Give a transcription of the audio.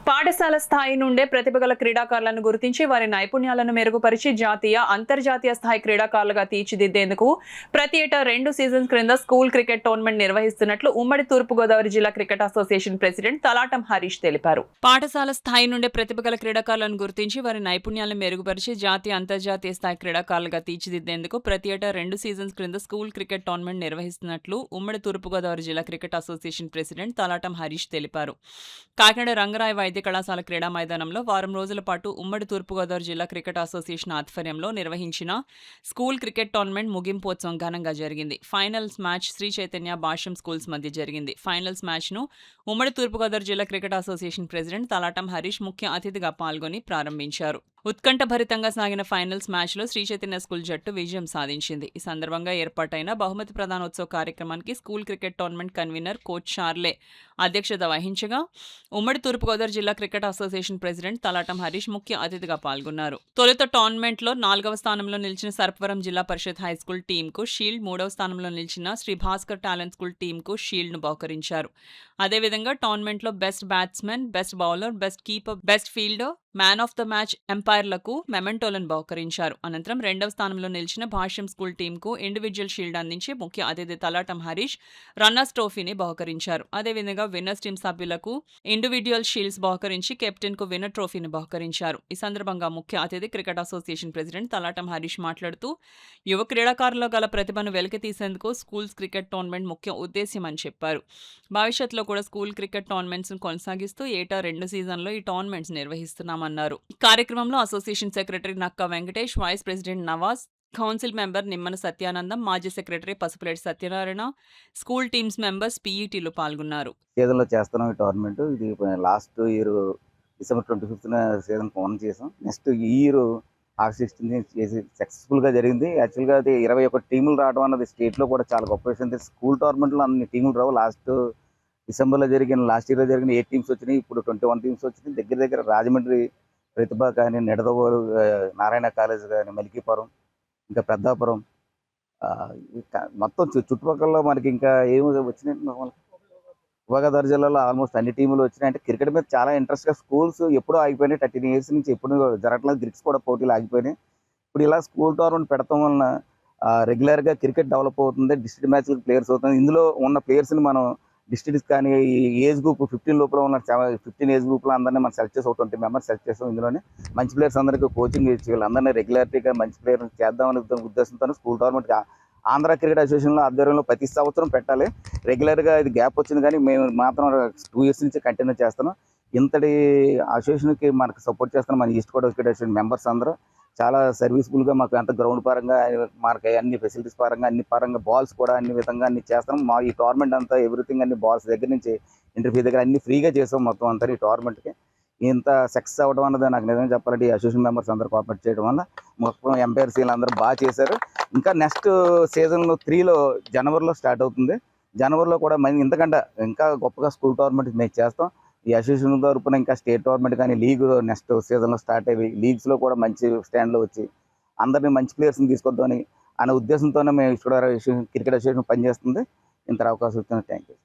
పాఠశాల స్థాయి నుండే ప్రతిభగల క్రీడాకారులను గుర్తించి వారి నైపుణ్యాలను మెరుగుపరిచి జాతీయ, అంతర్జాతీయ స్థాయి క్రీడాకారులుగా తీర్చిదిద్దేందుకు ప్రతి ఏటా 2 సీజన్స్ క్రింద స్కూల్ క్రికెట్ టోర్నమెంట్ నిర్వహిస్తున్నట్లు ఉమ్మడి తూర్పుగోదావరి జిల్లా cricket association president Talatam Harish తెలిపారు. పాఠశాల స్థాయి నుండే ప్రతిభగల క్రీడాకారులను గుర్తించి వారి నైపుణ్యాలను మెరుగుపరిచి జాతీయ, అంతర్జాతీయ స్థాయి క్రీడాకారులుగా తీర్చిదిద్దేందుకు ప్రతి ఏటా 2 సీజన్స్ క్రింద స్కూల్ క్రికెట్ టోర్నమెంట్ నిర్వహిస్తున్నట్లు ఉమ్మడి తూర్పుగోదావరి జిల్లా cricket association president Talatam Harish తెలిపారు. కాకినాడ రంగరాయ వైద్య కళాశాల క్రీడా మైదానంలో వారం రోజుల పాటు ఉమ్మడి తూర్పుగోదావరి జిల్లా క్రికెట్ అసోసియేషన్ ఆధ్వర్యంలో నిర్వహించిన స్కూల్ క్రికెట్ టోర్నమెంట్ ముగింపోత్సవం ఘనంగా జరిగింది. ఫైనల్స్ మ్యాచ్ శ్రీ చైతన్య భాష్యం స్కూల్స్ మధ్య జరిగింది. ఫైనల్స్ మ్యాచ్ను ఉమ్మడి తూర్పుగోదావరి జిల్లా cricket association president Talatam Harish ముఖ్య అతిథిగా పాల్గొని ప్రారంభించారు. ఉత్కంఠభరితంగా సాగిన ఫైనల్స్ మ్యాచ్లో శ్రీ చైతన్య స్కూల్ జట్టు విజయం సాధించింది. ఈ సందర్భంగా ఏర్పాటైన బహుమతి ప్రదానోత్సవ కార్యక్రమానికి school cricket tournament convener coach షార్లే అధ్యక్షత వహించగా ఉమ్మడి తూర్పుగోదావరి జిల్లా cricket association president Talatam Harish ముఖ్య అతిథిగా పాల్గొన్నారు. తొలుత టోర్నమెంట్లో 4వ స్థానంలో నిలిచిన సర్పవరం జిల్లా పరిషత్ హైస్కూల్ టీంకు షీల్డ్, 3వ స్థానంలో నిలిచిన శ్రీ భాస్కర్ టాలెంట్ స్కూల్ టీంకు షీల్డ్ను బహుకరించారు. అదేవిధంగా టోర్నమెంట్లో best batsmen, best bowler, best keeper, best fielder, man of the match ఎంపైర్లకు మెమెంటోలను బహుకరించారు. అనంతరం 2వ స్థానంలో నిలిచిన భాష్యం స్కూల్ టీంకు ఇండివిజువల్ షీల్డ్ అందించి ముఖ్య అతిథి తలాటం హరీష్ రన్నర్స్ ట్రోఫీని బహుకరించారు. అదేవిధంగా విన్నర్స్ టీం సభ్యులకు ఇండివిజువల్ షీల్డ్స్ బహుకరించి కెప్టెన్కు విన్నర్ ట్రోఫీని బహుకరించారు. ఈ సందర్భంగా ముఖ్య అతిథి cricket association president Talatam Harish మాట్లాడుతూ యువ క్రీడాకారుల్లో గల ప్రతిభను వెలికితీసేందుకు స్కూల్స్ క్రికెట్ టోర్నమెంట్ ముఖ్య ఉద్దేశ్యమని చెప్పారు. భవిష్యత్తులో కూడా స్కూల్ క్రికెట్ టోర్నమెంట్స్ కొనసాగిస్తూ ఏటా 2 సీజన్లో ఈ టోర్నమెంట్స్ నిర్వహిస్తున్నామన్నారు. కార్యక్రమంలో association secretary Nakka Venkatesh, vice president Nawaz, council member Nimmana Satyanandam, మాజీ secretary Pasupuleti Satyanarayana, school teams members, పీఈటీలు పాల్గొన్నారు. సీజన్లో చేస్తున్నాం ఈ టోర్నమెంట్. ఇది లాస్ట్ ఇయర్ డిసెంబర్ 25న సీజన్ ఓన్ చేసాం. నెక్స్ట్ ఈ ఇయర్ ఆగస్ట్ 16 చేసి సక్సెస్ఫుల్గా జరిగింది. యాక్చువల్గా అది 21 టీములు రావడం అన్నది స్టేట్లో కూడా చాలా గొప్ప విషయం. స్కూల్ టోర్నమెంట్లో అన్ని టీములు రావు. లాస్ట్ ఇయర్లో జరిగిన 8 టీమ్స్ వచ్చినాయి. ఇప్పుడు 21 టీమ్స్ వచ్చినాయి. దగ్గర రాజమండ్రి ప్రతిభ కానీ, నిడదవోలు నారాయణ కాలేజ్ కానీ, మలికీపురం, ఇంకా పెద్దాపురం, మొత్తం చుట్టుపక్కల మనకి ఇంకా ఏమి వచ్చినాయి. గోదావరి జిల్లాలో ఆల్మోస్ట్ అన్ని టీములు వచ్చినాయి. అంటే క్రికెట్ మీద చాలా ఇంట్రెస్ట్గా స్కూల్స్ ఎప్పుడూ ఆగిపోయినాయి. 13 ఇయర్స్ నుంచి ఎప్పుడు జరగట్లేదు. గ్రిక్స్ కూడా పోటీలు ఆగిపోయినాయి. ఇప్పుడు ఇలా స్కూల్ టోర్నమెంట్ పెడతాం వలన రెగ్యులర్గా క్రికెట్ డెవలప్ అవుతుంది. డిస్ట్రిక్ట్ మ్యాచ్లకు ప్లేయర్స్ అవుతుంది. ఇందులో ఉన్న ప్లేయర్స్ని మనం డిస్ట్రిక్ట్స్ కానీ ఏజ్ గ్రూప్ 15 లోపల ఉన్న 15 ఏజ్ గ్రూప్లో అందరినీ మనం సెలెక్ట్ చేసి 20 మెంబర్స్ సెలెక్ట్ చేసాం. ఇందులోనే మంచి ప్లేయర్స్ అందరికీ కోచింగ్ ఇచ్చి వీళ్ళందరినీ రెగ్యులారిటీగా మంచి ప్లేయర్ చేద్దామనే ఉద్దేశంతో స్కూల్ టోర్నమెంట్ ఆంధ్ర క్రికెట్ అసోసియేషన్లో ఆధ్వర్యంలో ప్రతి సంవత్సరం పెట్టాలి. రెగ్యులర్గా ఇది గ్యాప్ వచ్చింది కానీ మేము మాత్రం 2 ఇయర్స్ నుంచి కంటిన్యూ చేస్తున్నాం. ఇంతటి అసోసియేషన్కి మనకు సపోర్ట్ చేస్తున్న మన east Coast cricket association members అందరూ చాలా సర్వీస్ఫుల్గా మాకు ఎంత గ్రౌండ్ పరంగా మనకి అన్ని ఫెసిలిటీస్ పరంగా అన్ని పరంగా బాల్స్ కూడా అన్ని విధంగా అన్ని చేస్తాం. మా ఈ టోర్నమెంట్ అంతా ఎవ్రీథింగ్ అన్ని బాల్స్ దగ్గర నుంచి ఇంటర్వ్యూ దగ్గర అన్ని ఫ్రీగా చేసాం. మొత్తం అంతా ఈ టోర్నమెంట్కి ఇంత సక్సెస్ అవ్వడం అన్నది నాకు నిజంగా చెప్పాలంటే ఈ అసోసియేషన్ మెంబర్స్ అందరూ కోఆపరేట్ చేయడం వల్ల మొత్తం ఎంపైర్సీలు అందరూ బాగా చేశారు. ఇంకా నెక్స్ట్ సీజన్ 3లో జనవరిలో స్టార్ట్ అవుతుంది. జనవరిలో కూడా ఇంతకంటే ఇంకా గొప్పగా స్కూల్ టోర్నమెంట్ మేము చేస్తాం. ఈ అసోసియేషన్ తరపున ఇంకా స్టేట్ టోర్నమెంట్ కానీ లీగ్ నెక్స్ట్ సీజన్లో స్టార్ట్ అయ్యి లీగ్స్లో కూడా మంచి స్టాండ్లో వచ్చి అందరినీ మంచి ప్లేయర్స్ని తీసుకొద్దామని అనే ఉద్దేశంతోనే మేము ఇక్కడ క్రికెట్ అసోసియేషన్ పనిచేస్తుంది. ఇంత అవకాశం ఇచ్చిన థ్యాంక్ యూ.